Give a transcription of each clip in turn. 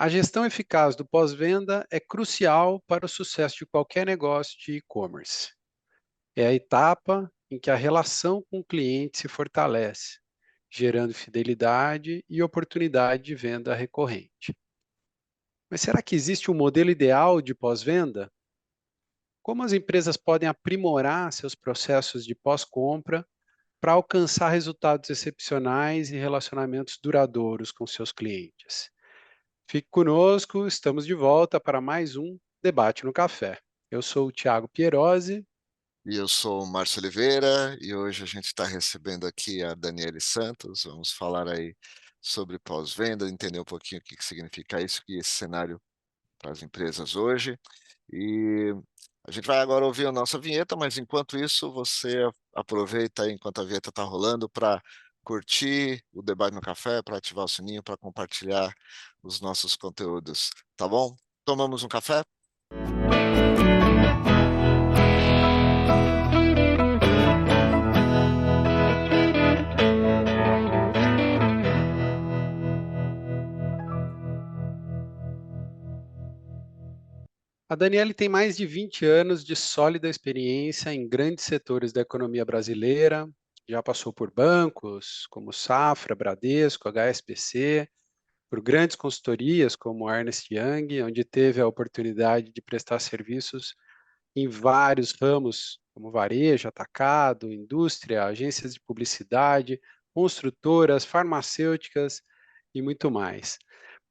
A gestão eficaz do pós-venda é crucial para o sucesso de qualquer negócio de e-commerce. É a etapa em que a relação com o cliente se fortalece, gerando fidelidade e oportunidade de venda recorrente. Mas será que existe um modelo ideal de pós-venda? Como as empresas podem aprimorar seus processos de pós-compra para alcançar resultados excepcionais e relacionamentos duradouros com seus clientes? Fique conosco, estamos de volta para mais um Debate no Café. Eu sou o Thiago Pierosi. E eu sou o Márcio Oliveira e hoje a gente está recebendo aqui a Daniele Santos. Vamos falar aí sobre pós-venda, entender um pouquinho o que significa isso e esse cenário para as empresas hoje. E a gente vai agora ouvir a nossa vinheta, mas enquanto isso, você aproveita aí, enquanto a vinheta está rolando, para curtir o Debate no Café, para ativar o sininho, para compartilhar os nossos conteúdos, tá bom? Tomamos um café? A Daniele tem mais de 20 anos de sólida experiência em grandes setores da economia brasileira, já passou por bancos como Safra, Bradesco, HSBC, por grandes consultorias como a Ernst Young, onde teve a oportunidade de prestar serviços em vários ramos, como varejo, atacado, indústria, agências de publicidade, construtoras, farmacêuticas e muito mais.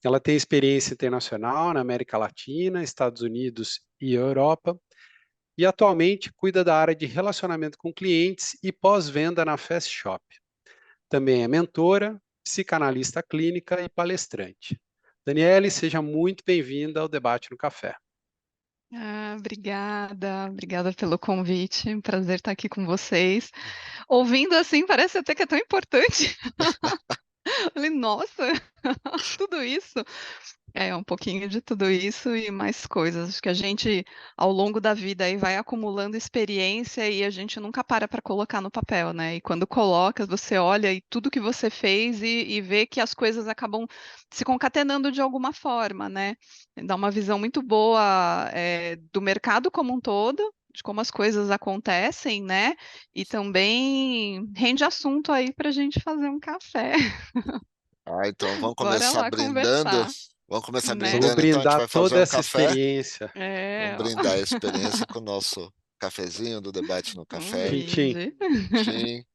Ela tem experiência internacional na América Latina, Estados Unidos e Europa, e atualmente cuida da área de relacionamento com clientes e pós-venda na Fast Shop. Também é mentora, psicanalista clínica e palestrante. Daniele, seja muito bem-vinda ao Debate no Café. Obrigada pelo convite, um prazer estar aqui com vocês. Ouvindo assim, parece até que é tão importante. Falei, nossa, tudo isso. É, um pouquinho de tudo isso e mais coisas. Acho que a gente, ao longo da vida, aí vai acumulando experiência e a gente nunca para colocar no papel, né? E quando coloca, você olha e tudo que você fez e vê que as coisas acabam se concatenando de alguma forma, né? Dá uma visão muito boa, do mercado como um todo, de como as coisas acontecem, né? E também rende assunto aí para a gente fazer um café. Então vamos Bora começar lá brindando. conversar, Vamos começar né? Vamos brindando, então a gente brindar vai fazer toda um essa café. experiência. É, Vamos ó. brindar a experiência com o nosso cafezinho do Debate no Um Café. Tintim. brinde. Tchim.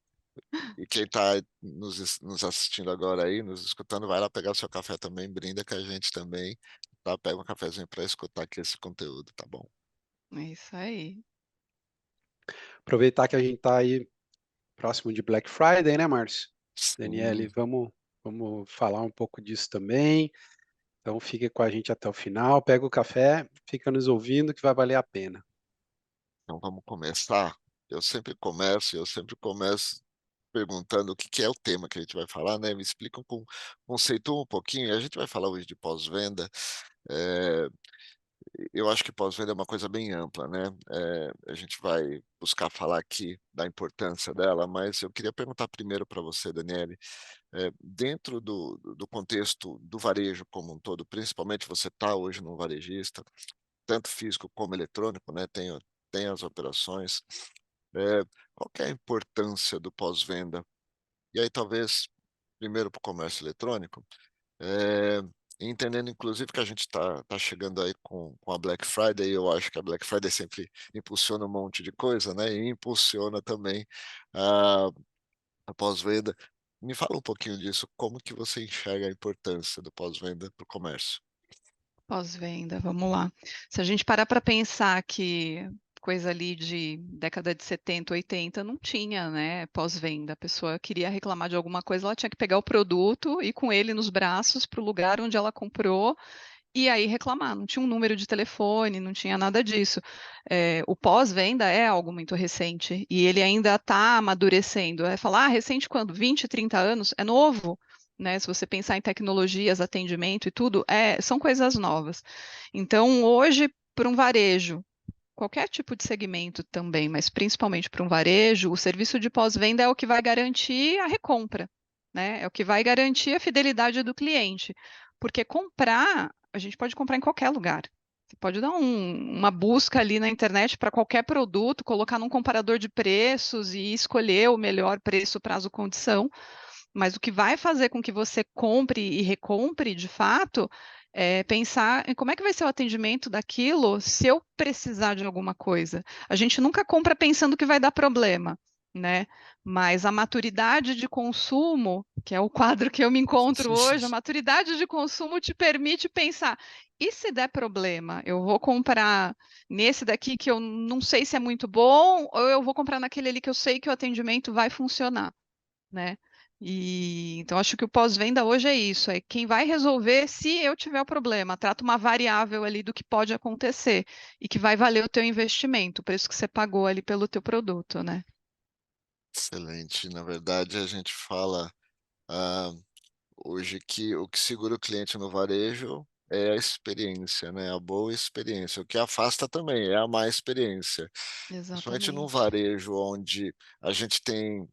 E quem está nos assistindo agora aí, nos escutando, vai lá pegar o seu café também, brinda com a gente também. Tá? Pega um cafezinho para escutar aqui esse conteúdo, tá bom? É isso aí. Aproveitar que a gente está aí próximo de Black Friday, né, Márcio? Daniele, Sim. vamos falar um pouco disso também. Então fique com a gente até o final, pega o café, fica nos ouvindo que vai valer a pena. Então vamos começar. Eu sempre começo perguntando o que que é o tema que a gente vai falar, né? Me explica, conceitua um pouquinho. A gente vai falar hoje de pós-venda. Eh, eu acho que pós-venda é uma coisa bem ampla, né? A gente vai buscar falar aqui da importância dela, mas eu queria perguntar primeiro para você, Daniele, dentro do contexto do varejo como um todo, principalmente você está hoje no varejista, tanto físico como eletrônico, né? Tem as operações. Qual que é a importância do pós-venda? E aí, talvez, primeiro para o comércio eletrônico, eh, entendendo inclusive que a gente tá chegando aí com a Black Friday, eu acho que a Black Friday sempre impulsiona um monte de coisa, né, e impulsiona também a a pós-venda. Me fala um pouquinho disso, como que você enxerga a importância do pós-venda para o comércio? Pós-venda, vamos lá. Se a gente parar para pensar que coisa ali de década de 70, 80 não tinha, né, pós-venda. A pessoa queria reclamar de alguma coisa, ela tinha que pegar o produto e com ele nos braços para o lugar onde ela comprou e aí reclamar. Não tinha um número de telefone, não tinha nada disso. O pós-venda é algo muito recente e ele ainda está amadurecendo. É falar, recente quando? 20, 30 anos? É novo, né? Se você pensar em tecnologias, atendimento e tudo, são coisas novas. Então, hoje, para um varejo, qualquer tipo de segmento também, mas principalmente para um varejo, o serviço de pós-venda é o que vai garantir a recompra, né? É o que vai garantir a fidelidade do cliente. Porque comprar a gente pode comprar em qualquer lugar. Você pode dar uma busca ali na internet para qualquer produto, colocar num comparador de preços e escolher o melhor preço, prazo, condição. Mas o que vai fazer com que você compre e recompre, de fato, é pensar em como é que vai ser o atendimento daquilo se eu precisar de alguma coisa. A gente nunca compra pensando que vai dar problema, né? Mas a maturidade de consumo, que é o quadro que eu me encontro hoje, a maturidade de consumo te permite pensar, e se der problema, eu vou comprar nesse daqui que eu não sei se é muito bom, ou eu vou comprar naquele ali que eu sei que o atendimento vai funcionar, né? E então acho que o pós-venda hoje é isso, é quem vai resolver se eu tiver o problema, trata uma variável ali do que pode acontecer e que vai valer o teu investimento, o preço que você pagou ali pelo teu produto, né? Excelente. Na verdade, a gente fala, ah, hoje que o que segura o cliente no varejo é a experiência, né, a boa experiência. O que afasta também é a má experiência. Principalmente no Exatamente. varejo, onde a gente tem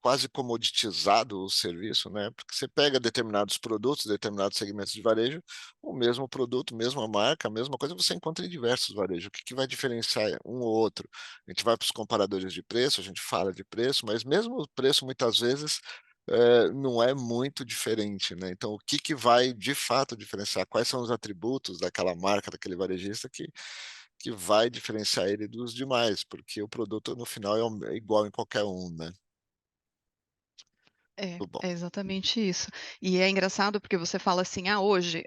quase comoditizado o serviço, né, porque você pega determinados produtos, determinados segmentos de varejo, o mesmo produto, mesma marca, a mesma coisa você encontra em diversos varejos. O que que vai diferenciar um ou outro? A gente vai para os comparadores de preço, a gente fala de preço, mas mesmo o preço muitas vezes, não é muito diferente, né. Então o que que vai de fato diferenciar? Quais são os atributos daquela marca, daquele varejista que vai diferenciar ele dos demais? Porque o produto no final é igual em qualquer um, né. É, Muito bom. é exatamente isso. E é engraçado porque você fala assim, ah, hoje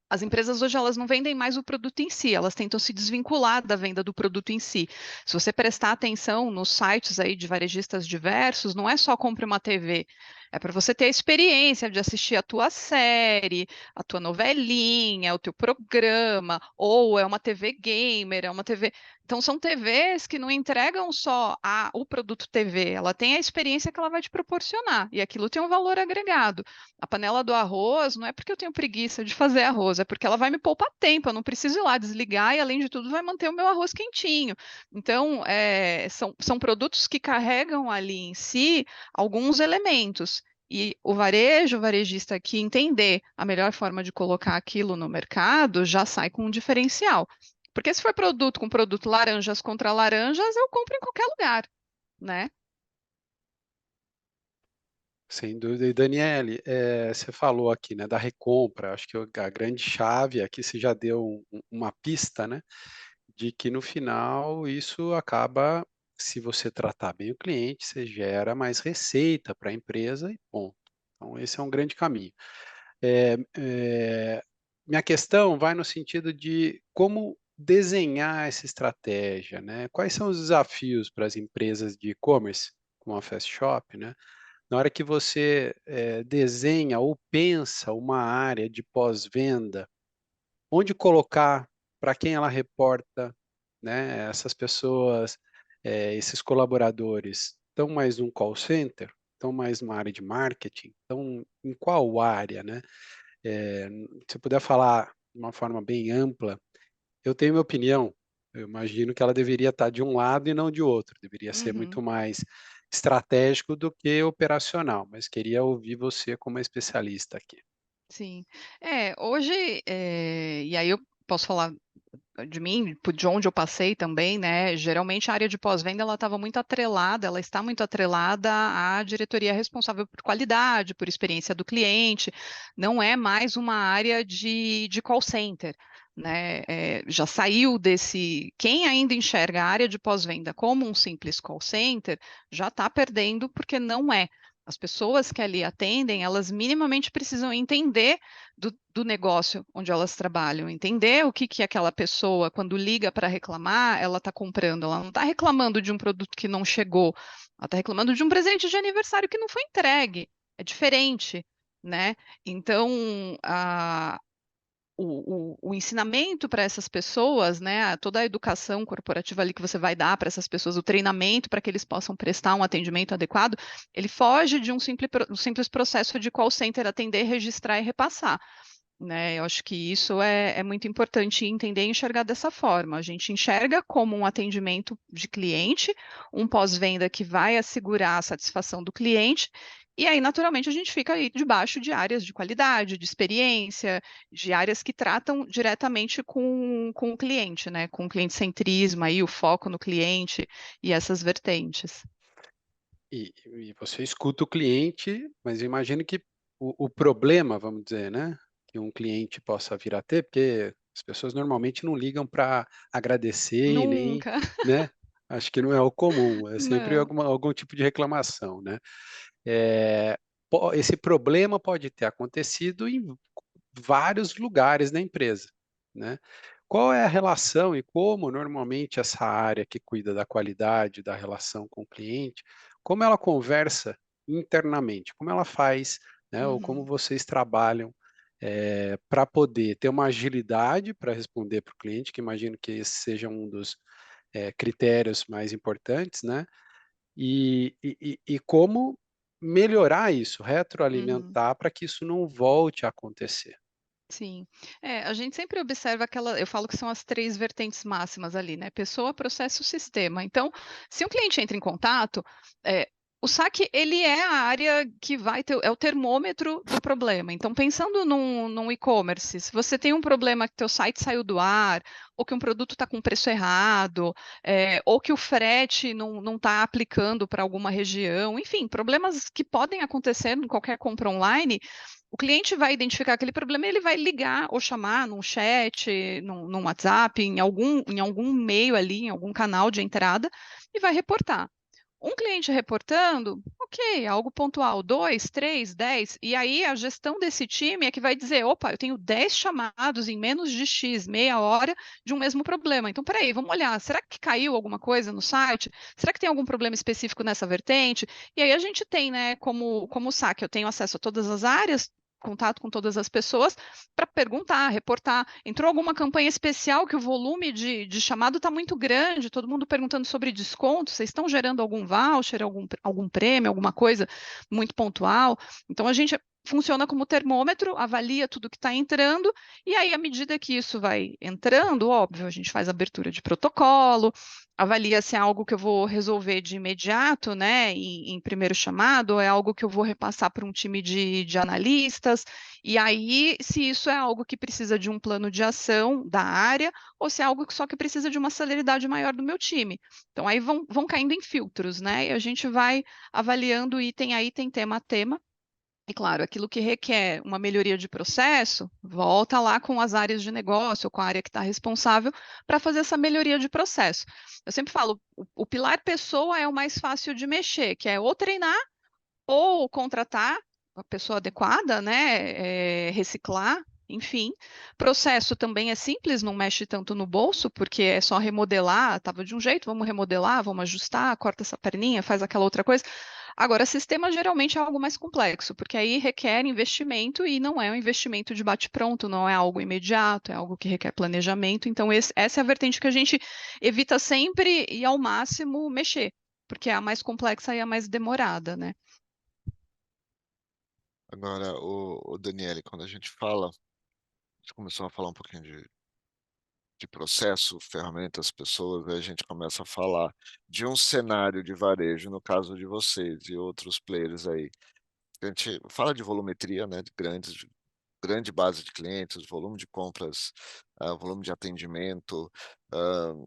as empresas hoje elas não vendem mais o produto em si, elas tentam se desvincular da venda do produto em si. Se você prestar atenção nos sites aí de varejistas diversos, não é só compre uma TV, é para você ter a experiência de assistir a tua série, a tua novelinha, o teu programa, ou é uma TV gamer, é uma TV. Então, são TVs que não entregam só o produto TV, ela tem a experiência que ela vai te proporcionar, e aquilo tem um valor agregado. A panela do arroz não é porque eu tenho preguiça de fazer arroz, é porque ela vai me poupar tempo, eu não preciso ir lá desligar e, além de tudo, vai manter o meu arroz quentinho. Então, são produtos que carregam ali em si alguns elementos. E o varejista que entender a melhor forma de colocar aquilo no mercado, já sai com um diferencial. Porque se for produto com produto laranjas contra laranjas, eu compro em qualquer lugar, né? Sem dúvida. E Daniele, você falou aqui, né, da recompra. Acho que a grande chave aqui você já deu uma pista, né, de que no final isso acaba, se você tratar bem o cliente, você gera mais receita para a empresa e ponto. Então esse é um grande caminho. É, minha questão vai no sentido de como desenhar essa estratégia, né? Quais são os desafios para as empresas de e-commerce, como a Fast Shop, né? Na hora que você desenha ou pensa uma área de pós-venda, onde colocar, para quem ela reporta, né? Essas pessoas, esses colaboradores, estão mais num call center, estão mais numa área de marketing, estão em qual área, né? Se puder falar de uma forma bem ampla, eu tenho minha opinião. Eu imagino que ela deveria estar de um lado e não de outro. Deveria ser muito Uhum, mais estratégico do que operacional, mas queria ouvir você como especialista aqui. sim. Hoje, e aí eu posso falar de mim, de onde eu passei também, né? Geralmente a área de pós-venda ela estava muito atrelada, ela está muito atrelada à diretoria responsável por qualidade, por experiência do cliente, não é mais uma área de call center. Né, já saiu desse. Quem ainda enxerga a área de pós-venda como um simples call center já está perdendo porque não é. As pessoas que ali atendem, elas minimamente precisam entender do negócio onde elas trabalham, entender o que aquela pessoa, quando liga para reclamar, ela está comprando. Ela não está reclamando de um produto que não chegou, ela está reclamando de um presente de aniversário que não foi entregue. É diferente, né? Então, o ensinamento para essas pessoas, né, toda a educação corporativa ali que você vai dar para essas pessoas, o treinamento para que eles possam prestar um atendimento adequado, ele foge de um simples processo de call center atender, registrar e repassar. Né? Eu acho que isso é muito importante entender e enxergar dessa forma. A gente enxerga como um atendimento de cliente, um pós-venda que vai assegurar a satisfação do cliente, E aí, naturalmente, a gente fica aí debaixo de áreas de qualidade, de experiência, de áreas que tratam diretamente com o cliente, né? Com o cliente-centrismo, aí, o foco no cliente e essas vertentes. E você escuta o cliente, mas eu imagino que o problema, vamos dizer, né, que um cliente possa vir a ter, porque as pessoas normalmente não ligam para agradecer e nem, Nunca, né, acho que não é o comum, é sempre não. algum tipo de reclamação, né. Eh, esse problema pode ter acontecido em vários lugares da empresa, né. Qual é a relação e como normalmente essa área que cuida da qualidade, da relação com o cliente, como ela conversa internamente? Como ela faz, né, ou como Uhum, vocês trabalham, para poder ter uma agilidade para responder para o cliente, que imagino que esse seja um dos, critérios mais importantes, né, e como melhorar isso, uhum. retroalimentar para que isso não volte a acontecer. Sim. É, a gente sempre observa aquela eu falo que são as 3 vertentes máximas ali, né, pessoa, processo, sistema. Então, se um cliente entra em contato, o saque ele é a área que vai ter é o termômetro do problema. Então, pensando num e-commerce, se você tem um problema que teu site saiu do ar, ou que um produto está com preço errado, ou que o frete não está aplicando para alguma região, enfim, problemas que podem acontecer em qualquer compra online, o cliente vai identificar aquele problema e ele vai ligar ou chamar num chat, num WhatsApp, em algum meio ali, em algum canal de entrada, e vai reportar. Um cliente reportando, ok, algo pontual, 2, 3, 10, e aí a gestão desse time é que vai dizer, opa, eu tenho 10 chamados em menos de X, meia hora, de um mesmo problema. Então, peraí, vamos olhar, será que caiu alguma coisa no site? Será que tem algum problema específico nessa vertente? E aí a gente tem, né, como saque, eu tenho acesso a todas as áreas, contato com todas as pessoas, para perguntar, reportar. Entrou alguma campanha especial que o volume de chamado está muito grande, todo mundo perguntando sobre desconto, vocês estão gerando algum voucher, algum prêmio, alguma coisa muito pontual? Então a gente funciona como termômetro, avalia tudo que está entrando, e aí, à medida que isso vai entrando, óbvio, a gente faz abertura de protocolo, avalia se é algo que eu vou resolver de imediato, né, em primeiro chamado, ou é algo que eu vou repassar para um time de analistas, e aí se isso é algo que precisa de um plano de ação da área, ou se é algo que só que precisa de uma celeridade maior do meu time. Então aí vão caindo em filtros, né, e a gente vai avaliando item a item, tema a tema, e claro, aquilo que requer uma melhoria de processo, volta lá com as áreas de negócio, ou com a área que está responsável, para fazer essa melhoria de processo. Eu sempre falo, o pilar pessoa é o mais fácil de mexer, que é ou treinar, ou contratar a pessoa adequada, né, reciclar, enfim. Processo também é simples, não mexe tanto no bolso, porque é só remodelar, estava de um jeito, vamos remodelar, vamos ajustar, corta essa perninha, faz aquela outra coisa. Agora, sistema geralmente é algo mais complexo, porque aí requer investimento e não é um investimento de bate-pronto, não é algo imediato, é algo que requer planejamento. Então, essa é a vertente que a gente evita sempre e ao máximo mexer, porque é a mais complexa e a mais demorada, né? Agora, o Daniele, quando a gente fala, a gente começou a falar um pouquinho de processo, ferramentas, pessoas, aí a gente começa a falar de um cenário de varejo, no caso de vocês e outros players aí. A gente fala de volumetria, né, de grande base de clientes, volume de compras, volume de atendimento, hã,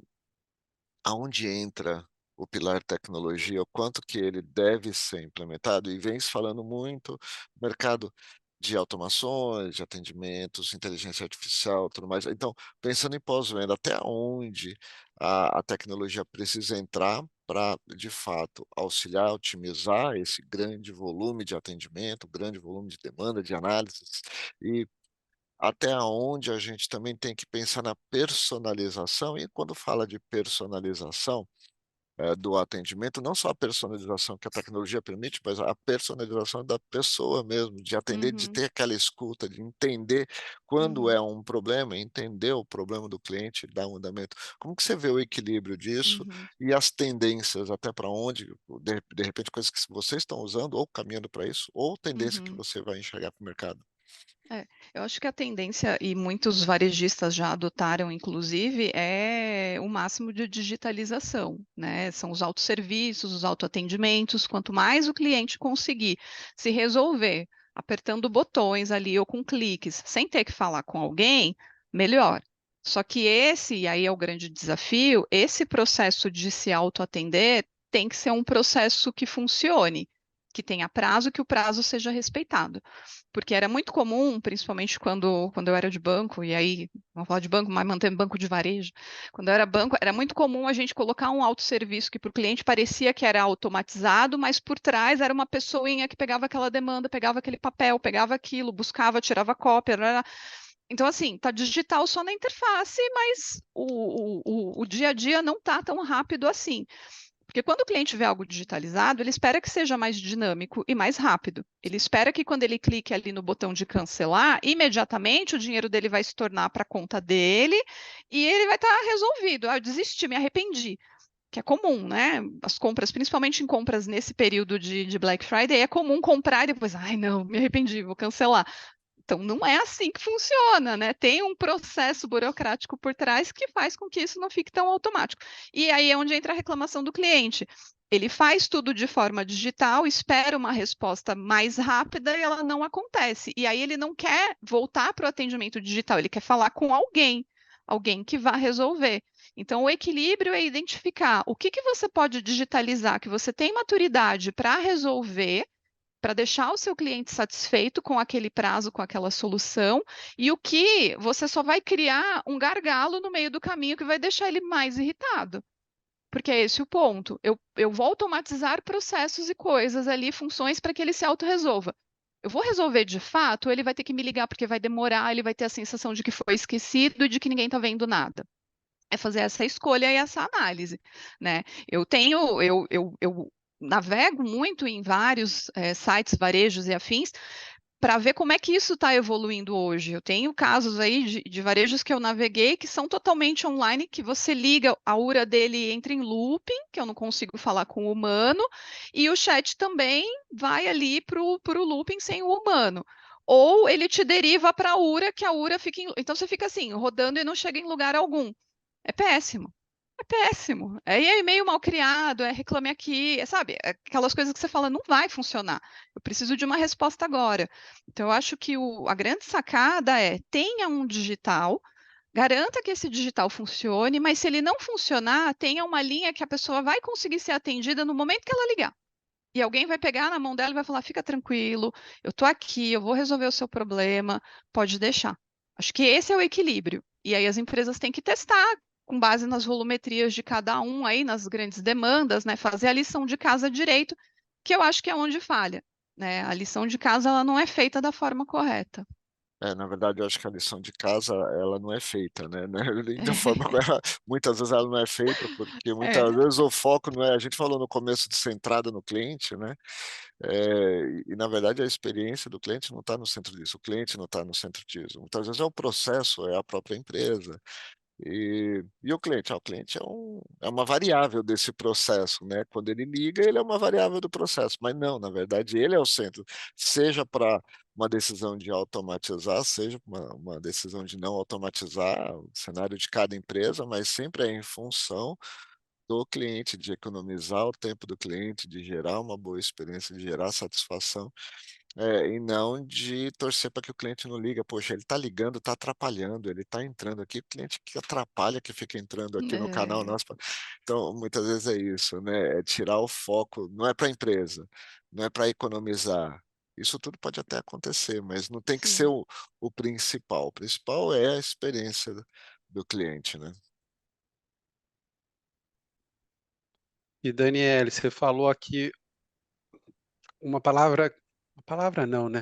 aonde entra o pilar tecnologia, o quanto que ele deve ser implementado, e vem se falando muito mercado de automações, de atendimentos, inteligência artificial, tudo mais. Então, pensando em pós-venda, até onde a tecnologia precisa entrar para, de fato, auxiliar, otimizar esse grande volume de atendimento, grande volume de demanda, de análises, e até onde a gente também tem que pensar na personalização, e quando fala de personalização, do atendimento, não só a personalização que a tecnologia permite, mas a personalização da pessoa mesmo, de atender, de Uhum, ter aquela escuta, de entender quando é uhum, um problema, entender o problema do cliente, dar um andamento. Como que você vê o equilíbrio disso uhum. e as tendências, até para onde, de repente, coisas que vocês estão usando ou caminhando para isso, ou tendência que Uhum. você vai enxergar para o mercado? Eu acho que a tendência, e muitos varejistas já adotaram, inclusive, é o máximo de digitalização, né? São os autosserviços, os autoatendimentos. Quanto mais o cliente conseguir se resolver apertando botões ali ou com cliques, sem ter que falar com alguém, melhor. Só que esse, e aí é o grande desafio, esse processo de se autoatender tem que ser um processo que funcione, que tenha prazo, que o prazo seja respeitado. Porque era muito comum, principalmente quando eu era de banco, e aí, vamos falar de banco, mas mantendo banco de varejo. Quando eu era banco, era muito comum a gente colocar um autosserviço que para o cliente parecia que era automatizado, mas por trás era uma pessoinha que pegava aquela demanda, pegava aquele papel, pegava aquilo, buscava, tirava cópia. Então, assim, tá digital só na interface, mas o dia a dia não tá tão rápido assim. Porque quando o cliente vê algo digitalizado, ele espera que seja mais dinâmico e mais rápido. Ele espera que quando ele clique ali no botão de cancelar, imediatamente o dinheiro dele vai se tornar para a conta dele e ele vai estar resolvido. Ah, eu desisti, me arrependi. Que é comum, né? As compras, principalmente em compras nesse período de Black Friday, é comum comprar e depois, ai, não, me arrependi, vou cancelar. Então, não é assim que funciona, né? Tem um processo burocrático por trás que faz com que isso não fique tão automático. E aí é onde entra a reclamação do cliente. Ele faz tudo de forma digital, espera uma resposta mais rápida e ela não acontece. E aí ele não quer voltar para o atendimento digital, ele quer falar com alguém, alguém que vá resolver. Então, o equilíbrio é identificar o que você pode digitalizar, que você tem maturidade para resolver para deixar o seu cliente satisfeito com aquele prazo, com aquela solução, e o que você só vai criar um gargalo no meio do caminho que vai deixar ele mais irritado. Porque é esse o ponto. Eu vou automatizar processos e coisas ali, funções para que ele se autorresolva. Eu vou resolver de fato, ou ele vai ter que me ligar porque vai demorar, ele vai ter a sensação de que foi esquecido e de que ninguém está vendo nada. É fazer essa escolha e essa análise, né? Eu navego muito em vários sites, varejos e afins, para ver como é que isso está evoluindo hoje. Eu tenho casos aí de varejos que eu naveguei que são totalmente online, que você liga, a URA dele entra em looping, que eu não consigo falar com o humano, e o chat também vai ali para o looping sem o humano. Ou ele te deriva para a URA, que a URA fica Então você fica assim, rodando e não chega em lugar algum. É péssimo. É péssimo. É e-mail mal criado, é reclame aqui, sabe? Aquelas coisas que você fala, não vai funcionar. Eu preciso de uma resposta agora. Então, eu acho que a grande sacada é tenha um digital, garanta que esse digital funcione, mas se ele não funcionar, tenha uma linha que a pessoa vai conseguir ser atendida no momento que ela ligar. E alguém vai pegar na mão dela e vai falar: fica tranquilo, eu estou aqui, eu vou resolver o seu problema, pode deixar. Acho que esse é o equilíbrio. E aí as empresas têm que testar com base nas volumetrias de cada um aí, nas grandes demandas, né? Fazer a lição de casa direito, que eu acho que é onde falha, né? A lição de casa ela não é feita da forma correta. Na verdade, eu acho que a lição de casa, ela não é feita, né? Nem da forma como ela, muitas vezes ela não é feita, porque É, muitas vezes o foco não é, a gente falou no começo de centrada no cliente, né? E na verdade a experiência do cliente não está no centro disso, o cliente não está no centro disso. Muitas vezes é o processo, é a própria empresa. E o cliente é uma variável desse processo, né? Quando ele liga, ele é uma variável do processo, mas não, na verdade, ele é o centro, seja para uma decisão de automatizar, seja uma decisão de não automatizar, o cenário de cada empresa, mas sempre é em função do cliente, de economizar o tempo do cliente, de gerar uma boa experiência, de gerar satisfação. E não de torcer para que o cliente não liga. Poxa, ele está ligando, está atrapalhando, ele está entrando aqui, o cliente que atrapalha, que fica entrando aqui no canal é, nosso. Então, muitas vezes é isso, né? É tirar o foco, não é para a empresa, não é para economizar. Isso tudo pode até acontecer, mas não tem que ser sim. o principal. O principal é a experiência do cliente, né? E Daniele, você falou aqui uma palavra não, né?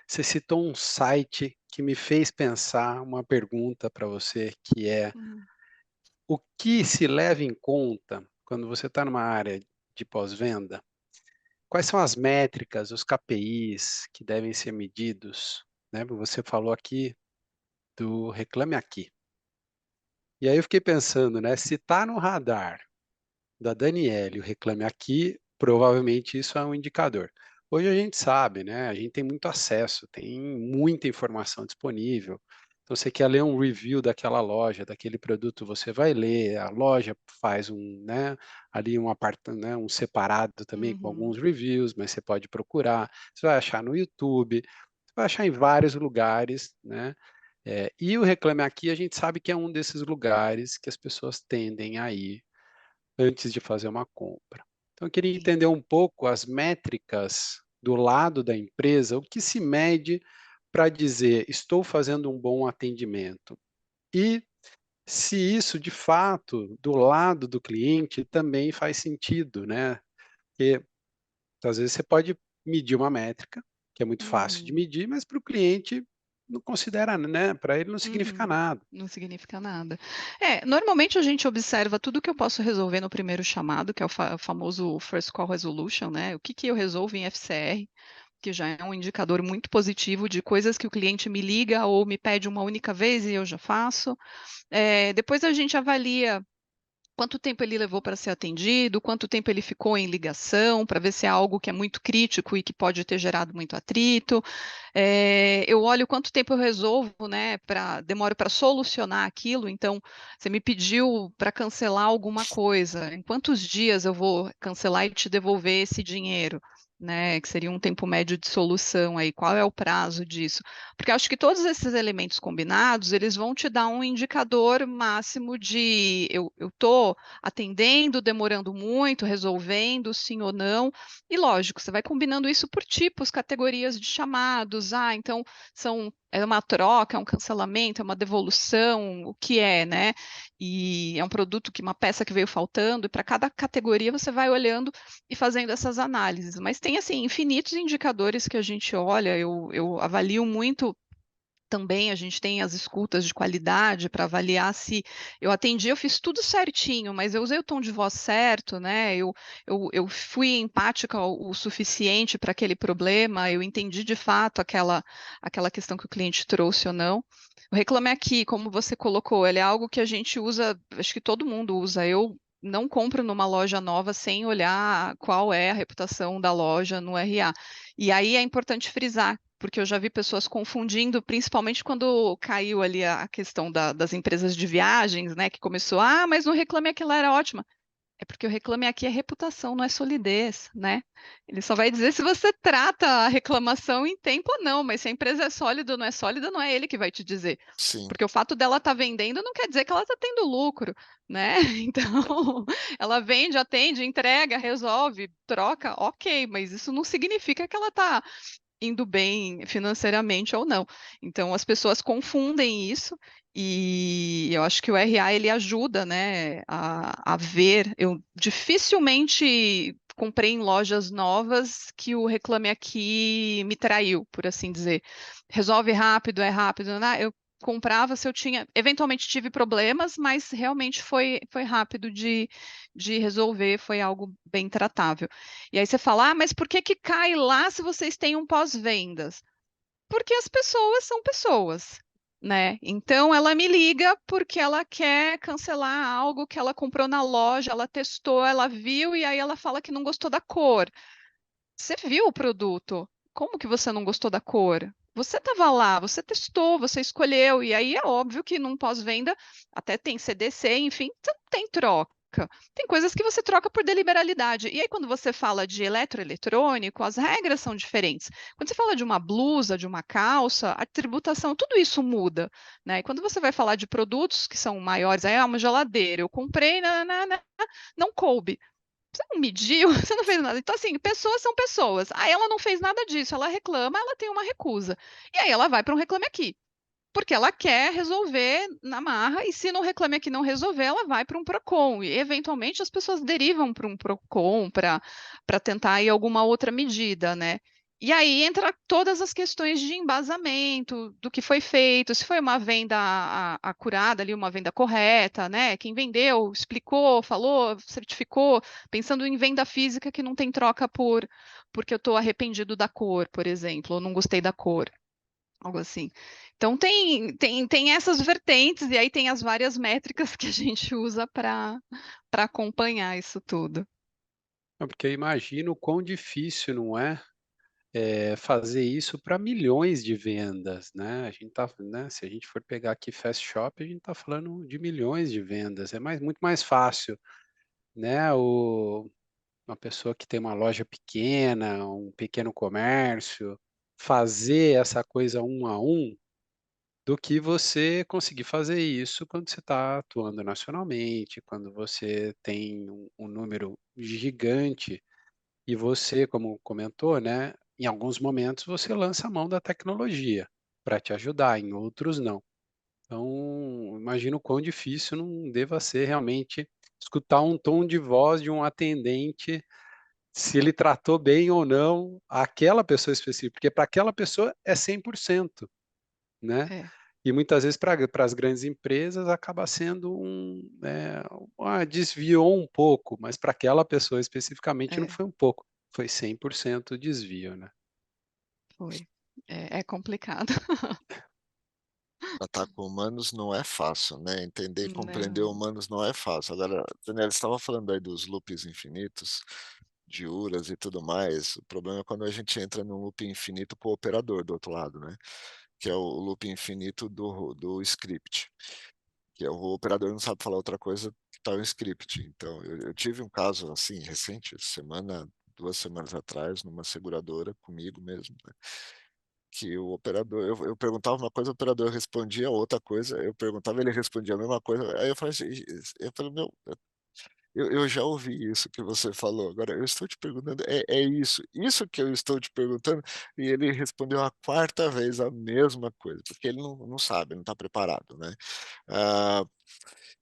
Você citou um site que me fez pensar uma pergunta para você, que é Hum. o que se leva em conta quando você está numa área de pós-venda? Quais são as métricas, os KPIs que devem ser medidos? Né? Você falou aqui do Reclame Aqui. E aí eu fiquei pensando, né? Se está no radar da Daniele o Reclame Aqui, provavelmente isso é um indicador. Hoje a gente sabe, né? A gente tem muito acesso, tem muita informação disponível. Então, você quer ler um review daquela loja, daquele produto, você vai ler. A loja faz né, ali né, um separado também com Uhum. alguns reviews, mas você pode procurar. Você vai achar no YouTube, você vai achar em vários lugares, né? E o Reclame Aqui, a gente sabe que é um desses lugares que as pessoas tendem a ir antes de fazer uma compra. Então, eu queria Sim. entender um pouco as métricas do lado da empresa, o que se mede para dizer estou fazendo um bom atendimento e se isso de fato do lado do cliente também faz sentido, né? Porque às vezes você pode medir uma métrica que é muito fácil de Uhum. medir, mas para o cliente não considera, né? Para ele não significa Uhum. nada. Não significa nada. Normalmente a gente observa tudo que eu posso resolver no primeiro chamado, que é o famoso First Call Resolution, né? O que que eu resolvo em FCR, que já é um indicador muito positivo de coisas que o cliente me liga ou me pede uma única vez e eu já faço. Depois a gente avalia quanto tempo ele levou para ser atendido, quanto tempo ele ficou em ligação, para ver se é algo que é muito crítico e que pode ter gerado muito atrito. Eu olho quanto tempo eu resolvo, né, demoro para solucionar aquilo. Então, você me pediu para cancelar alguma coisa. Em quantos dias eu vou cancelar e te devolver esse dinheiro? Né, que seria um tempo médio de solução aí, qual é o prazo disso? Porque eu acho que todos esses elementos combinados, eles vão te dar um indicador máximo de eu estou atendendo, demorando muito, resolvendo, sim ou não. E lógico, você vai combinando isso por tipos, categorias de chamados. Então é uma troca, é um cancelamento, é uma devolução, o que é, né? E é um produto uma peça que veio faltando, e para cada categoria você vai olhando e fazendo essas análises. Mas tem assim infinitos indicadores que a gente olha, eu avalio muito também. A gente tem as escutas de qualidade para avaliar se eu atendi, eu fiz tudo certinho, mas eu usei o tom de voz certo, né? Eu fui empática o suficiente para aquele problema, eu entendi de fato aquela questão que o cliente trouxe ou não. O Reclame Aqui, como você colocou, ele é algo que a gente usa, acho que todo mundo usa. Eu não compro numa loja nova sem olhar qual é a reputação da loja no RA. E aí é importante frisar, porque eu já vi pessoas confundindo, principalmente quando caiu ali a questão das empresas de viagens, né? Que começou, mas no Reclame Aqui ela era ótima. É porque o Reclame Aqui é reputação, não é solidez, né? Ele só vai dizer se você trata a reclamação em tempo ou não, mas se a empresa é sólida ou não é sólida, não é ele que vai te dizer. Sim, Porque o fato dela estar vendendo não quer dizer que ela está tendo lucro, né? Então, ela vende, atende, entrega, resolve, troca, ok, mas isso não significa que ela está indo bem financeiramente ou não. Então, as pessoas confundem isso, e eu acho que o RA ele ajuda, né, a ver. Eu dificilmente comprei em lojas novas que o Reclame Aqui me traiu, por assim dizer. Resolve rápido, é rápido, né? Eu comprava se eu tinha, eventualmente tive problemas, mas realmente foi rápido de resolver, foi algo bem tratável. E aí você fala, mas por que que cai lá se vocês têm um pós-vendas? Porque as pessoas são pessoas, né? Então ela me liga porque ela quer cancelar algo que ela comprou na loja, ela testou, ela viu e aí ela fala que não gostou da cor. Você viu o produto? Como que você não gostou da cor? Você estava lá, você testou, você escolheu, e aí é óbvio que num pós-venda até tem CDC, enfim, você não tem troca. Tem coisas que você troca por deliberalidade. E aí, quando você fala de eletroeletrônico, as regras são diferentes. Quando você fala de uma blusa, de uma calça, a tributação, tudo isso muda, né? E quando você vai falar de produtos que são maiores, aí uma geladeira, eu comprei, não coube. Você não mediu, você não fez nada. Então, assim, pessoas são pessoas. Aí ela não fez nada disso, ela reclama, ela tem uma recusa. E aí ela vai para um Reclame Aqui, porque ela quer resolver na marra, e se no Reclame Aqui não resolver, ela vai para um PROCON. E, eventualmente, as pessoas derivam para um PROCON para tentar ir alguma outra medida, né? E aí entra todas as questões de embasamento, do que foi feito, se foi uma venda acurada ali, uma venda correta, né? Quem vendeu, explicou, falou, certificou, pensando em venda física que não tem troca porque eu estou arrependido da cor, por exemplo, ou não gostei da cor, algo assim. Então tem essas vertentes, e aí tem as várias métricas que a gente usa para acompanhar isso tudo. Porque eu imagino o quão difícil, não é? fazer isso para milhões de vendas, né? A gente tá, né, se a gente for pegar aqui Fast Shop, a gente está falando de milhões de vendas. Muito mais fácil, né? Uma pessoa que tem uma loja pequena, um pequeno comércio, fazer essa coisa um a um, do que você conseguir fazer isso quando você está atuando nacionalmente, quando você tem um número gigante e você, como comentou, né, em alguns momentos você lança a mão da tecnologia para te ajudar, em outros não. Então, imagino o quão difícil não deva ser realmente escutar um tom de voz de um atendente, se ele tratou bem ou não aquela pessoa específica, porque para aquela pessoa é 100%, né? É, E muitas vezes para as grandes empresas acaba sendo desviou um pouco, mas para aquela pessoa especificamente não é, foi um pouco, foi 100% desvio, né? foi. É complicado. Tratar com humanos não é fácil, né, entender e compreender Não. humanos não é fácil. Agora, Daniela, você estava falando aí dos loops infinitos, de URAs e tudo mais, o problema é quando a gente entra num loop infinito com o operador do outro lado, né, que é o loop infinito do script, que é o operador não sabe falar outra coisa que está o script. Então, eu tive um caso, assim, recente, 2 semanas atrás, numa seguradora, comigo mesmo, né, que o operador, eu perguntava uma coisa, o operador respondia outra coisa, eu perguntava, ele respondia a mesma coisa, aí eu falei assim, eu falei: "Meu, eu já ouvi isso que você falou, agora eu estou te perguntando, é isso que eu estou te perguntando", e ele respondeu a quarta vez a mesma coisa, porque ele não sabe, não está preparado, né. Ah,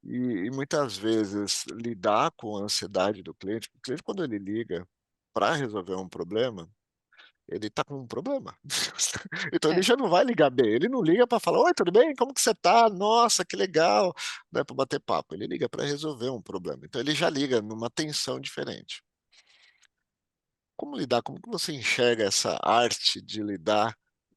e muitas vezes lidar com a ansiedade do cliente, o cliente quando ele liga para resolver um problema, ele tá com um problema. Então ele É, já não vai ligar bem, ele não liga para falar: "Oi, tudo bem? Como que você tá? Nossa, que legal", né, para bater papo, ele liga para resolver um problema, então ele já liga numa tensão diferente. Como que você enxerga essa arte de lidar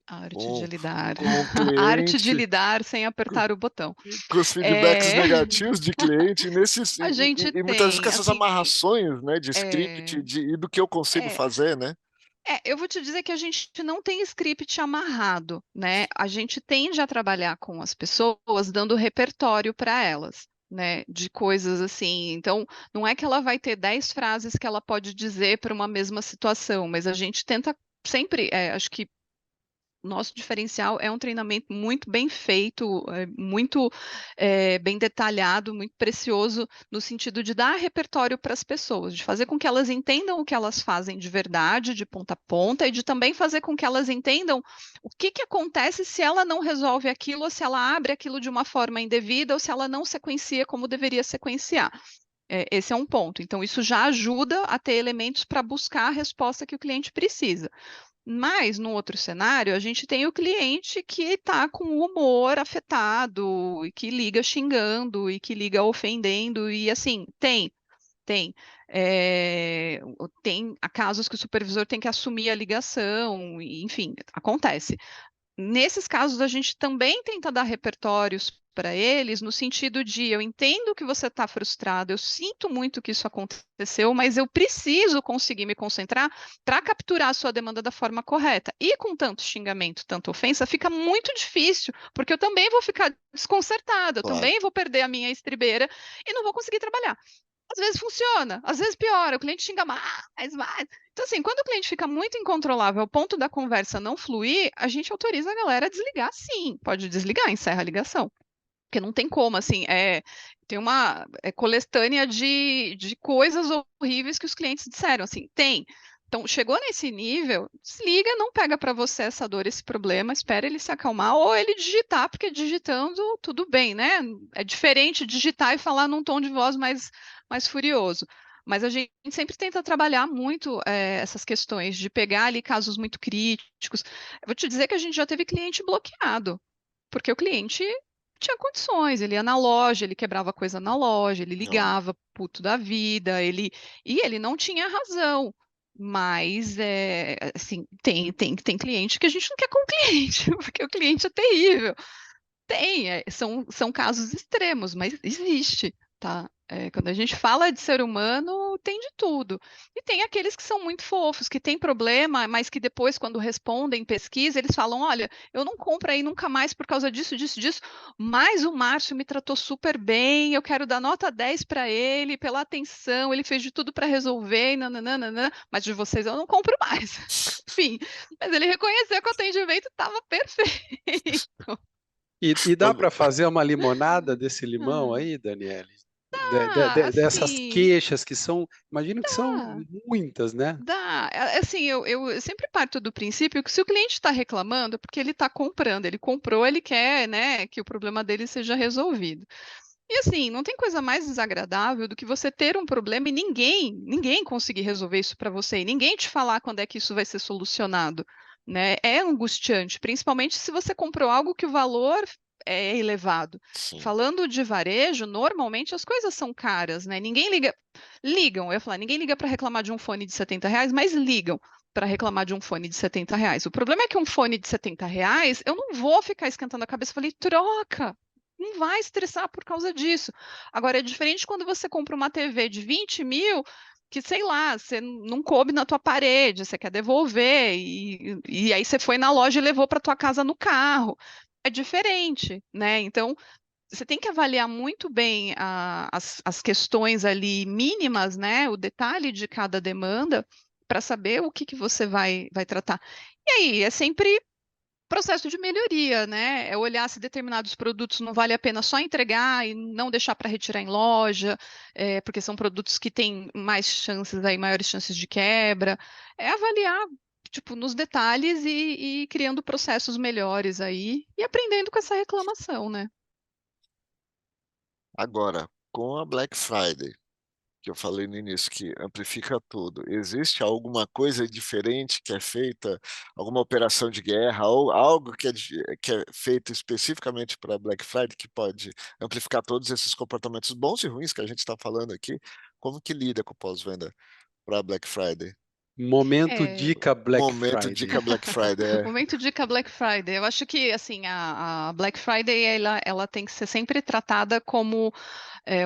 arte de com lidar. com o Arte de cliente, lidar sem com apertar o botão. com os feedbacks É, negativos de cliente nesses a gente e muitas vezes com tem, essas assim, amarrações, né, de é, script, e do que eu consigo é, fazer, né. eu vou te dizer que a gente não tem script amarrado, né? A gente tende a trabalhar com as pessoas dando repertório para elas, né? De coisas assim. Então, não é que ela vai ter 10 frases que ela pode dizer para uma mesma situação, mas a gente tenta sempre, acho que o nosso diferencial é um treinamento muito bem feito, muito bem detalhado, muito precioso, no sentido de dar repertório para as pessoas, de fazer com que elas entendam o que elas fazem de verdade, de ponta a ponta, e de também fazer com que elas entendam o que que acontece se ela não resolve aquilo, ou se ela abre aquilo de uma forma indevida, ou se ela não sequencia como deveria sequenciar. Esse é um ponto. Então, isso já ajuda a ter elementos para buscar a resposta que o cliente precisa. Mas, no outro cenário, a gente tem o cliente que está com o humor afetado, e que liga xingando, e que liga ofendendo, e assim, tem. Tem casos que o supervisor tem que assumir a ligação, e, enfim, acontece. Nesses casos, a gente também tenta dar repertórios para eles, no sentido de eu entendo que você está frustrado, eu sinto muito que isso aconteceu, mas eu preciso conseguir me concentrar para capturar a sua demanda da forma correta. E com tanto xingamento, tanta ofensa, fica muito difícil, porque eu também vou ficar desconcertada, eu Claro, também vou perder a minha estribeira e não vou conseguir trabalhar. Às vezes funciona, às vezes piora, o cliente xinga mais. Então, assim, quando o cliente fica muito incontrolável ao ponto da conversa não fluir, a gente autoriza a galera a desligar, sim. Pode desligar, encerra a ligação. Porque não tem como, assim, tem uma coletânea de coisas horríveis que os clientes disseram, assim, tem. Então, chegou nesse nível, desliga, não pega para você essa dor, esse problema, espera ele se acalmar, ou ele digitar, porque digitando tudo bem, né? É diferente digitar e falar num tom de voz mais furioso. Mas a gente sempre tenta trabalhar muito essas questões de pegar ali casos muito críticos. Eu vou te dizer que a gente já teve cliente bloqueado, porque o cliente tinha condições, ele ia na loja, ele quebrava coisa na loja, ele olha, ligava, puto da vida, e ele não tinha razão. Mas, assim, tem cliente que a gente não quer com cliente, porque o cliente é terrível. São casos extremos, mas existe. tá? Quando a gente fala de ser humano, tem de tudo. E tem aqueles que são muito fofos, que têm problema, mas que depois, quando respondem pesquisa, eles falam: olha, eu não compro aí nunca mais por causa disso, disso, disso, mas o Márcio me tratou super bem, eu quero dar nota 10 para ele, pela atenção, ele fez de tudo para resolver, nananana, mas de vocês eu não compro mais. Enfim, mas ele reconheceu que o atendimento estava perfeito. E dá Quando- para fazer uma limonada desse limão Ah, aí, Daniele? Dessas assim, queixas que são, imagino que são ah, muitas, né? dá. Assim, eu sempre parto do princípio que se o cliente está reclamando, é porque ele está comprando, ele comprou, ele quer, né, que o problema dele seja resolvido. E assim, não tem coisa mais desagradável do que você ter um problema e ninguém conseguir resolver isso para você, e ninguém te falar quando é que isso vai ser solucionado, né? É angustiante, principalmente se você comprou algo que o valor é elevado. Sim. Falando de varejo, normalmente as coisas são caras, né? Ligam, eu ia falar, ninguém liga para reclamar de um fone de R$ 70, mas ligam para reclamar de um fone de R$ 70. O problema é que um fone de R$ 70, eu não vou ficar esquentando a cabeça, falei, troca, não vai estressar por causa disso. Agora, é diferente quando você compra uma TV de 20 mil, que, sei lá, você não coube na tua parede, você quer devolver, e aí você foi na loja e levou para tua casa no carro. É diferente, né? Então, você tem que avaliar muito bem as questões ali mínimas, né? O detalhe de cada demanda, para saber o que que você vai tratar. E aí, é sempre processo de melhoria, né? É olhar se determinados produtos não vale a pena só entregar e não deixar para retirar em loja, porque são produtos que têm mais chances aí, maiores chances de quebra. É avaliar, tipo, nos detalhes e criando processos melhores aí e aprendendo com essa reclamação, né? Agora, com a Black Friday, que eu falei no início, que amplifica tudo, existe alguma coisa diferente que é feita, alguma operação de guerra, ou algo que é feito especificamente para Black Friday que pode amplificar todos esses comportamentos bons e ruins que a gente está falando aqui? Como que lida com o pós-venda para Black Friday? Momento É, dica Black Momento Friday. dica Black Friday. momento dica Black Friday. Eu acho que assim a Black Friday ela tem que ser sempre tratada como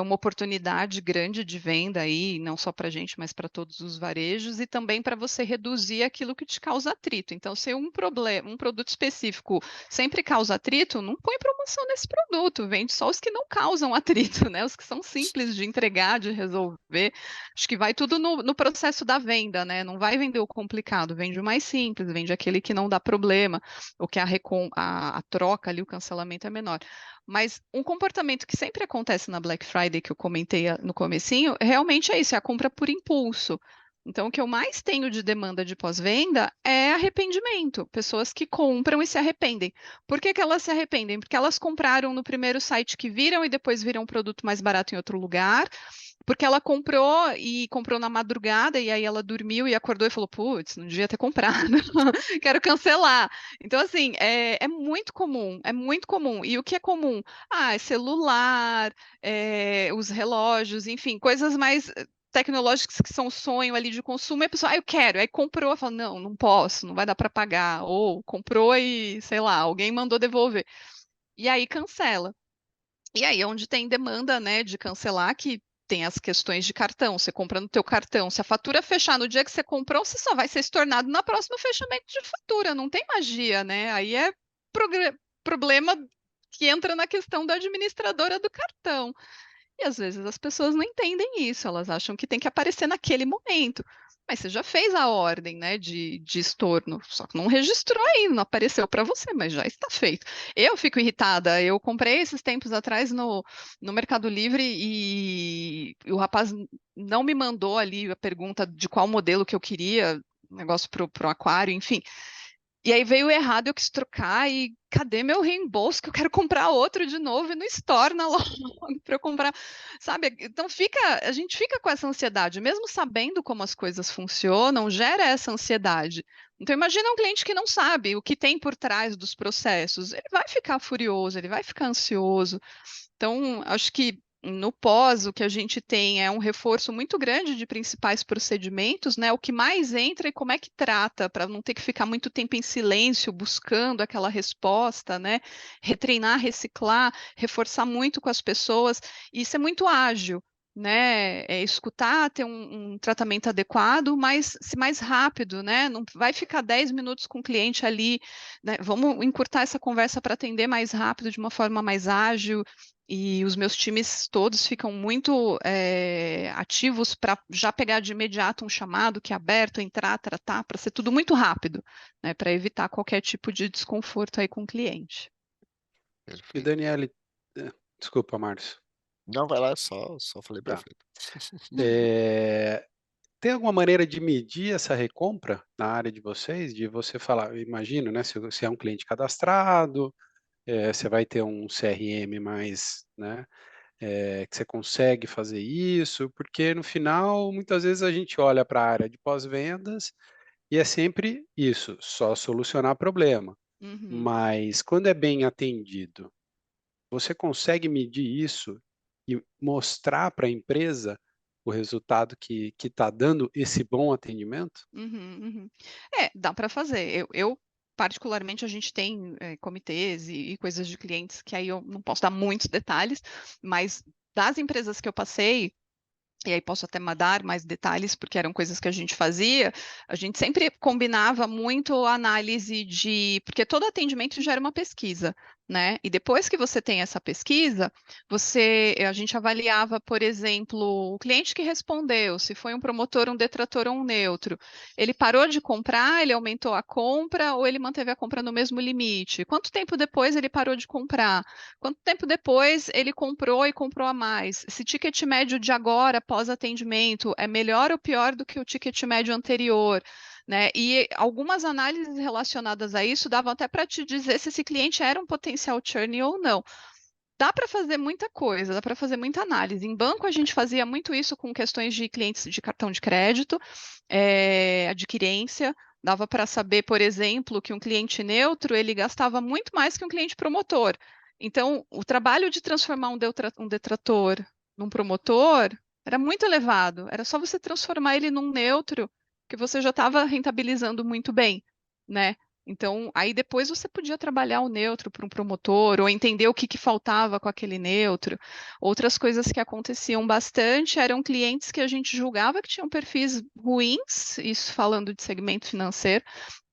uma oportunidade grande de venda aí, não só para a gente, mas para todos os varejos, e também para você reduzir aquilo que te causa atrito. Então, se um problema, um produto específico sempre causa atrito, não põe promoção nesse produto, vende só os que não causam atrito, né? Os que são simples de entregar, de resolver. Acho que vai tudo no processo da venda, né? Não vai vender o complicado, vende o mais simples, vende aquele que não dá problema, ou que a troca ali, o cancelamento é menor. Mas um comportamento que sempre acontece na Black Friday, que eu comentei no comecinho, realmente é isso, é a compra por impulso. Então, o que eu mais tenho de demanda de pós-venda é arrependimento. Pessoas que compram e se arrependem. Por que que elas se arrependem? Porque elas compraram no primeiro site que viram e depois viram um produto mais barato em outro lugar. Porque ela comprou e comprou na madrugada e aí ela dormiu e acordou e falou: putz, não devia ter comprado, quero cancelar. Então, assim, é muito comum, é muito comum. E o que é comum? Ah, é celular, os relógios, enfim, coisas mais tecnológicas que são sonho ali de consumo, e a pessoa, eu quero, aí comprou, fala, não, não posso, não vai dar para pagar, ou comprou e, sei lá, alguém mandou devolver. E aí cancela. E aí, onde tem demanda, né, de cancelar, que tem as questões de cartão, você compra no teu cartão, se a fatura fechar no dia que você comprou, você só vai ser estornado na próxima fechamento de fatura, não tem magia, né? Aí é problema que entra na questão da administradora do cartão. E às vezes as pessoas não entendem isso, elas acham que tem que aparecer naquele momento. Mas você já fez a ordem, né, de estorno, só que não registrou ainda, não apareceu para você, mas já está feito. Eu fico irritada, eu comprei esses tempos atrás no Mercado Livre e o rapaz não me mandou ali a pergunta de qual modelo que eu queria, negócio pro aquário, enfim. E aí veio errado, eu quis trocar e cadê meu reembolso que eu quero comprar outro de novo e não estorna logo para eu comprar, sabe? Então a gente fica com essa ansiedade, mesmo sabendo como as coisas funcionam, gera essa ansiedade. Então imagina um cliente que não sabe o que tem por trás dos processos, ele vai ficar furioso, ele vai ficar ansioso. Então acho que No pós, o que a gente tem é um reforço muito grande de principais procedimentos, né? O que mais entra e como é que trata, para não ter que ficar muito tempo em silêncio buscando aquela resposta, né? Retreinar, reciclar, reforçar muito com as pessoas. Isso é muito ágil, né? É escutar, ter um tratamento adequado, mas se mais rápido, né? Não vai ficar 10 minutos com o cliente ali, né? Vamos encurtar essa conversa para atender mais rápido, de uma forma mais ágil. E os meus times todos ficam muito ativos para já pegar de imediato um chamado que é aberto, entrar, tratar, para ser tudo muito rápido, né? Para evitar qualquer tipo de desconforto aí com o cliente. E Perfeito. Daniele, desculpa, Márcio. Não, vai lá, só falei Tá. perfeito. Tem alguma maneira de medir essa recompra na área de vocês? De você falar, eu imagino, né? Se é um cliente cadastrado, você vai ter um CRM mais, né? Que você consegue fazer isso, porque no final, muitas vezes a gente olha para a área de pós-vendas e é sempre isso, só solucionar problema. Uhum. Mas quando é bem atendido, você consegue medir isso e mostrar para a empresa o resultado que está dando esse bom atendimento? Uhum, uhum. Dá para fazer. Particularmente, a gente tem comitês e coisas de clientes que aí eu não posso dar muitos detalhes, mas das empresas que eu passei, e aí posso até mandar mais detalhes, porque eram coisas que a gente sempre combinava muito a análise de, porque todo atendimento gera uma pesquisa, né? E depois que você tem essa pesquisa, a gente avaliava, por exemplo, o cliente que respondeu, se foi um promotor, um detrator ou um neutro. Ele parou de comprar, ele aumentou a compra ou ele manteve a compra no mesmo limite? Quanto tempo depois ele parou de comprar? Quanto tempo depois ele comprou e comprou a mais? Se ticket médio de agora, pós-atendimento, é melhor ou pior do que o ticket médio anterior? Né? E algumas análises relacionadas a isso davam até para te dizer se esse cliente era um potencial churn ou não. Dá para fazer muita coisa, dá para fazer muita análise. Em banco, a gente fazia muito isso com questões de clientes de cartão de crédito, adquirência. Dava para saber, por exemplo, que um cliente neutro ele gastava muito mais que um cliente promotor. Então, o trabalho de transformar um detrator num promotor era muito elevado. Era só você transformar ele num neutro que você já estava rentabilizando muito bem, né? Então, aí depois você podia trabalhar o neutro para um promotor, ou entender o que faltava com aquele neutro. Outras coisas que aconteciam bastante eram clientes que a gente julgava que tinham perfis ruins, isso falando de segmento financeiro,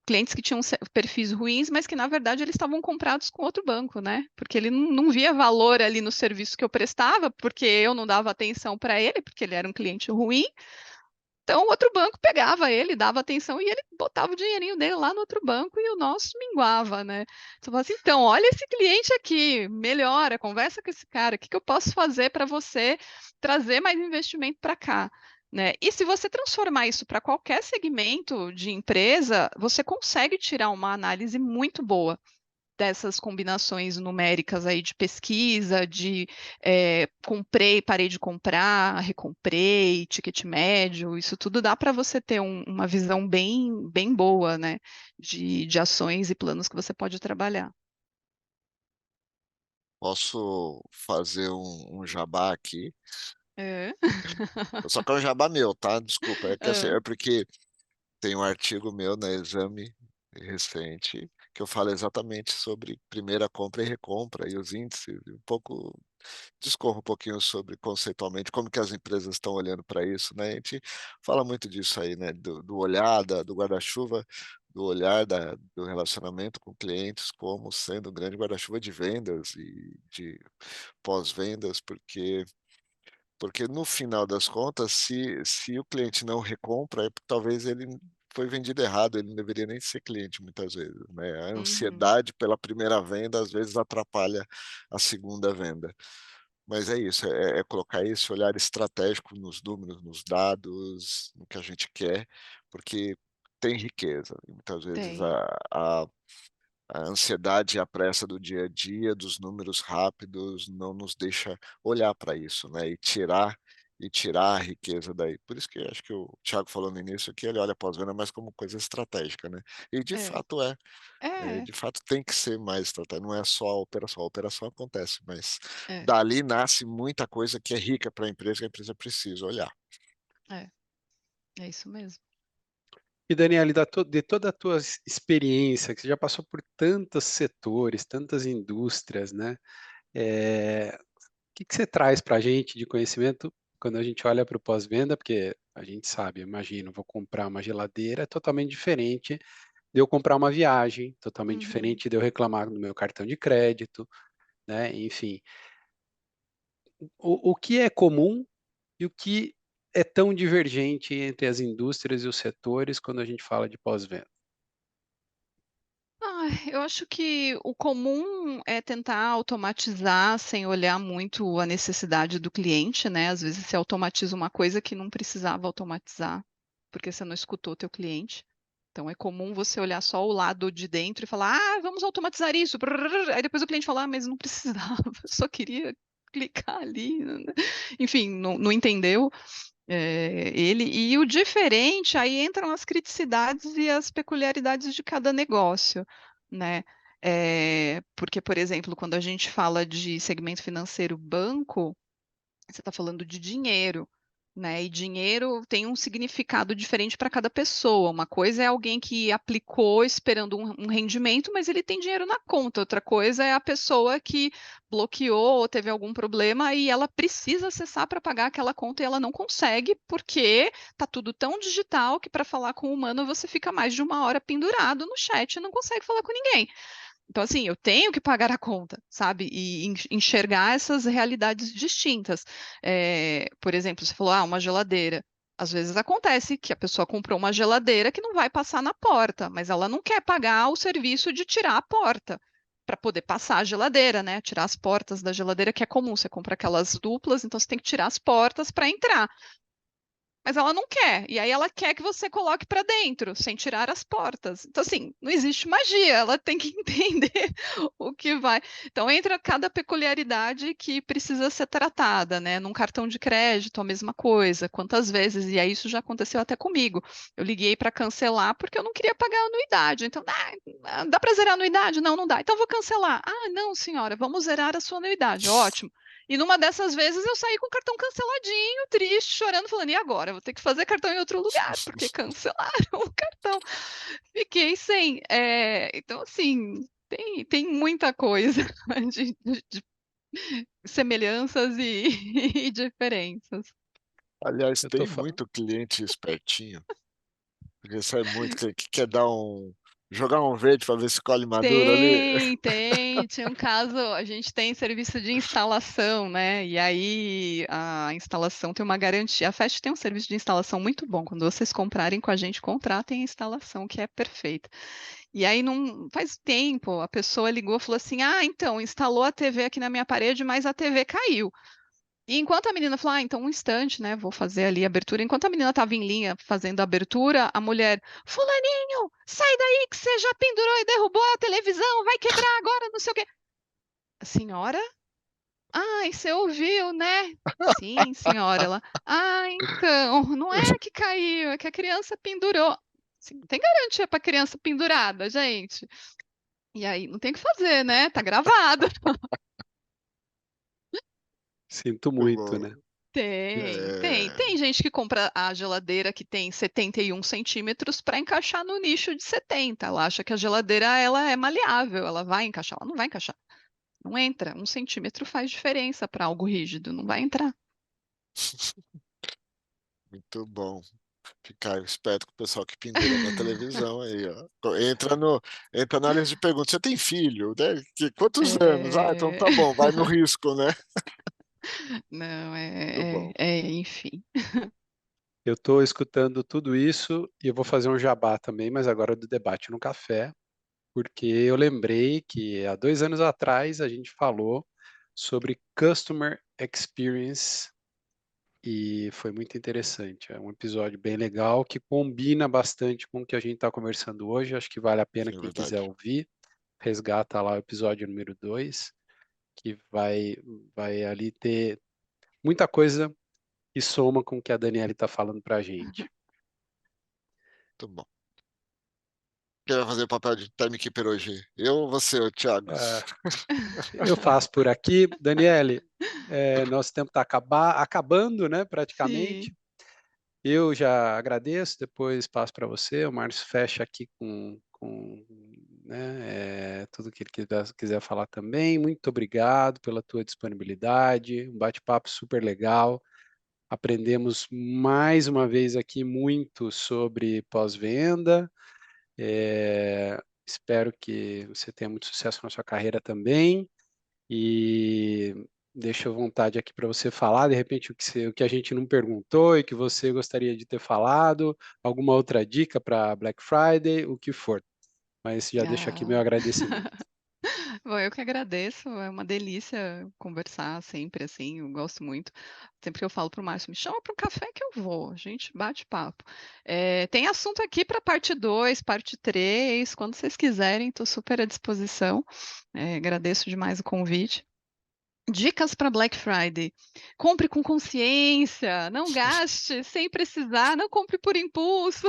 clientes que tinham perfis ruins, mas que na verdade eles estavam comprados com outro banco, né? Porque ele não via valor ali no serviço que eu prestava, porque eu não dava atenção para ele, porque ele era um cliente ruim. Então, o outro banco pegava ele, dava atenção e ele botava o dinheirinho dele lá no outro banco e o nosso minguava, né? Você fala assim, então, olha esse cliente aqui, melhora, conversa com esse cara, o que eu posso fazer para você trazer mais investimento para cá? Né? E se você transformar isso para qualquer segmento de empresa, você consegue tirar uma análise muito boa dessas combinações numéricas aí de pesquisa, de comprei, parei de comprar, recomprei, ticket médio, isso tudo dá para você ter uma visão bem, bem boa, né, de ações e planos que você pode trabalhar. Posso fazer um jabá aqui? É. Só que é um jabá meu, tá? Desculpa. É que assim, É. é porque tem um artigo meu na Exame recente que eu falo exatamente sobre primeira compra e recompra e os índices, e um pouco discorro um pouquinho sobre conceitualmente como que as empresas estão olhando para isso, né? A gente fala muito disso aí, né? Do olhar, do guarda-chuva, do olhar do relacionamento com clientes como sendo um grande guarda-chuva de vendas e de pós-vendas, porque no final das contas, se o cliente não recompra, é porque talvez ele foi vendido errado, ele não deveria nem ser cliente muitas vezes, né? A Uhum. ansiedade pela primeira venda às vezes atrapalha a segunda venda. Mas é isso, é colocar esse olhar estratégico nos números, nos dados, no que a gente quer, porque tem riqueza. E muitas vezes Tem. a ansiedade e a pressa do dia a dia, dos números rápidos, não nos deixa olhar para isso, né? E tirar e tirar a riqueza daí. Por isso que eu acho que o Thiago falou no início que ele olha pós-venda mais como coisa estratégica, né. E de É, fato é, é, de fato tem que ser mais estratégia, não é só a operação acontece, mas é, dali nasce muita coisa que é rica para a empresa, que a empresa precisa olhar. é, é isso mesmo. E Daniele, de toda a tua experiência, que você já passou por tantos setores, tantas indústrias, né? O que você traz para a gente de conhecimento quando a gente olha para o pós-venda? Porque a gente sabe, imagino, vou comprar uma geladeira, é totalmente diferente de eu comprar uma viagem, totalmente Uhum. diferente de eu reclamar do meu cartão de crédito, né? Enfim, o que é comum e o que é tão divergente entre as indústrias e os setores quando a gente fala de pós-venda? Eu acho que o comum é tentar automatizar sem olhar muito a necessidade do cliente, né? Às vezes você automatiza uma coisa que não precisava automatizar, porque você não escutou o teu cliente. Então é comum você olhar só o lado de dentro e falar, vamos automatizar isso. Aí depois o cliente fala, mas não precisava, eu só queria clicar ali. Enfim, não entendeu. Ele e o diferente, aí entram as criticidades e as peculiaridades de cada negócio, né? Porque, por exemplo, quando a gente fala de segmento financeiro banco, você está falando de dinheiro, né? E dinheiro tem um significado diferente para cada pessoa. Uma coisa é alguém que aplicou esperando um rendimento, mas ele tem dinheiro na conta. Outra coisa é a pessoa que bloqueou ou teve algum problema e ela precisa acessar para pagar aquela conta e ela não consegue porque tá tudo tão digital que para falar com o humano você fica mais de uma hora pendurado no chat e não consegue falar com ninguém. Então, assim, eu tenho que pagar a conta, sabe? E enxergar essas realidades distintas. Por exemplo, você falou, uma geladeira. Às vezes acontece que a pessoa comprou uma geladeira que não vai passar na porta, mas ela não quer pagar o serviço de tirar a porta para poder passar a geladeira, né? Tirar as portas da geladeira, que é comum. Você compra aquelas duplas, então você tem que tirar as portas para entrar. Mas ela não quer. E aí ela quer que você coloque para dentro, sem tirar as portas. Então, assim, não existe magia, ela tem que entender o que vai. Então, entra cada peculiaridade que precisa ser tratada, né? Num cartão de crédito, a mesma coisa. Quantas vezes, e aí isso já aconteceu até comigo. Eu liguei para cancelar porque eu não queria pagar a anuidade. Então, dá para zerar a anuidade? Não, não dá. Então, vou cancelar. Não, senhora, vamos zerar a sua anuidade. Ótimo. E numa dessas vezes eu saí com o cartão canceladinho, triste, chorando, falando, e agora? Vou ter que fazer cartão em outro lugar, porque cancelaram o cartão. Fiquei sem. Então, assim, tem muita coisa de semelhanças e, e diferenças. Aliás, Eu estou tem falando. muito cliente espertinho, porque sai muito que quer dar jogar um verde para ver se colhe maduro ali. Tem. Tinha um caso, a gente tem serviço de instalação, né? E aí a instalação tem uma garantia. A Fast tem um serviço de instalação muito bom. Quando vocês comprarem com a gente, contratem a instalação, que é perfeita. E aí não faz tempo, a pessoa ligou e falou assim: então, instalou a TV aqui na minha parede, mas a TV caiu. E enquanto a menina falou, então um instante, né? Vou fazer ali a abertura. Enquanto a menina estava em linha fazendo a abertura, a mulher, Fulaninho, sai daí que você já pendurou e derrubou a televisão, vai quebrar agora, não sei o quê. A senhora? Ai, você ouviu, né? Sim, senhora. Ela, então, não é que caiu, é que a criança pendurou. Assim, não tem garantia para criança pendurada, gente. E aí, não tem o que fazer, né? Tá gravado. Sinto Muito muito, bom. né? Tem gente que compra a geladeira que tem 71 centímetros para encaixar no nicho de 70. Ela acha que a geladeira ela é maleável, ela vai encaixar. Ela não vai encaixar. Não entra. 1 centímetro faz diferença para algo rígido, não vai entrar. Muito bom. Ficar esperto com o pessoal que pendura na televisão aí, ó. Entra na lista de perguntas. Você tem filho, né? Quantos anos? Então É, tá bom, vai no risco, né? Não, Muito bom. enfim. Eu estou escutando tudo isso e eu vou fazer um jabá também, mas agora do debate no café, porque eu lembrei que há 2 anos atrás a gente falou sobre Customer Experience e foi muito interessante. É um episódio bem legal que combina bastante com o que a gente está conversando hoje. Acho que vale a pena Sim, é quem quiser verdade. ouvir. Resgata lá o episódio número 2, que vai ali ter muita coisa e soma com o que a Daniele está falando para a gente. Muito bom. Quem vai fazer o papel de time keeper hoje? Eu ou você, ô Thiago? Eu faço por aqui. Daniele, nosso tempo está acabando, né, praticamente. Sim. Eu já agradeço, depois passo para você. O Márcio fecha aqui com né, tudo que ele quiser falar também. Muito obrigado pela tua disponibilidade, um bate-papo super legal. Aprendemos mais uma vez aqui muito sobre pós-venda. Espero que você tenha muito sucesso na sua carreira também. E deixo à vontade aqui para você falar, de repente, o que a gente não perguntou e que você gostaria de ter falado, alguma outra dica para Black Friday, o que for. Mas já deixo aqui meu Ah. agradecimento. Bom, eu que agradeço, é uma delícia conversar sempre assim, eu gosto muito. Sempre que eu falo para o Márcio, me chama para um café que eu vou, a gente bate papo. Tem assunto aqui para parte 2, parte 3, quando vocês quiserem, estou super à disposição. Agradeço demais o convite. Dicas para Black Friday. Compre com consciência, não gaste sem precisar, não compre por impulso.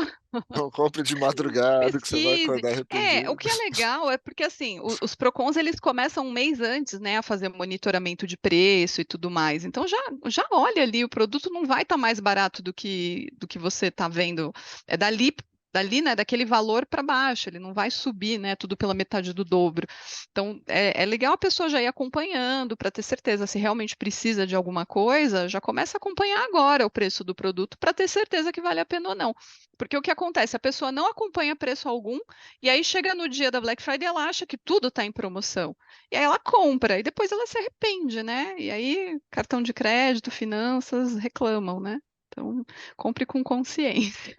Não compre de madrugada que você vai Pesquise. acordar O arrependido. que é legal é porque, assim, os Procons, eles começam um mês antes, né, a fazer monitoramento de preço e tudo mais. Então, já olha ali, o produto não vai estar mais barato do que você está vendo. É dali, né, daquele valor para baixo, ele não vai subir, né, tudo pela metade do dobro. Então, é legal a pessoa já ir acompanhando para ter certeza se realmente precisa de alguma coisa, já começa a acompanhar agora o preço do produto para ter certeza que vale a pena ou não. Porque o que acontece? A pessoa não acompanha preço algum, e aí chega no dia da Black Friday, ela acha que tudo está em promoção. E aí ela compra, e depois ela se arrepende, né? E aí cartão de crédito, finanças reclamam, né? Então, compre com consciência.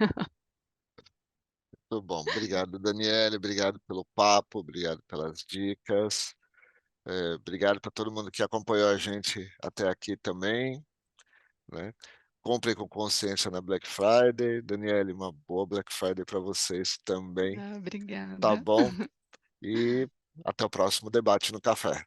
Muito bom. Obrigado, Daniele. Obrigado pelo papo. Obrigado pelas dicas. Obrigado para todo mundo que acompanhou a gente até aqui também, né? Comprem com consciência na Black Friday. Daniele, uma boa Black Friday para vocês também. Ah, Tá obrigada. bom? E até o próximo debate no café.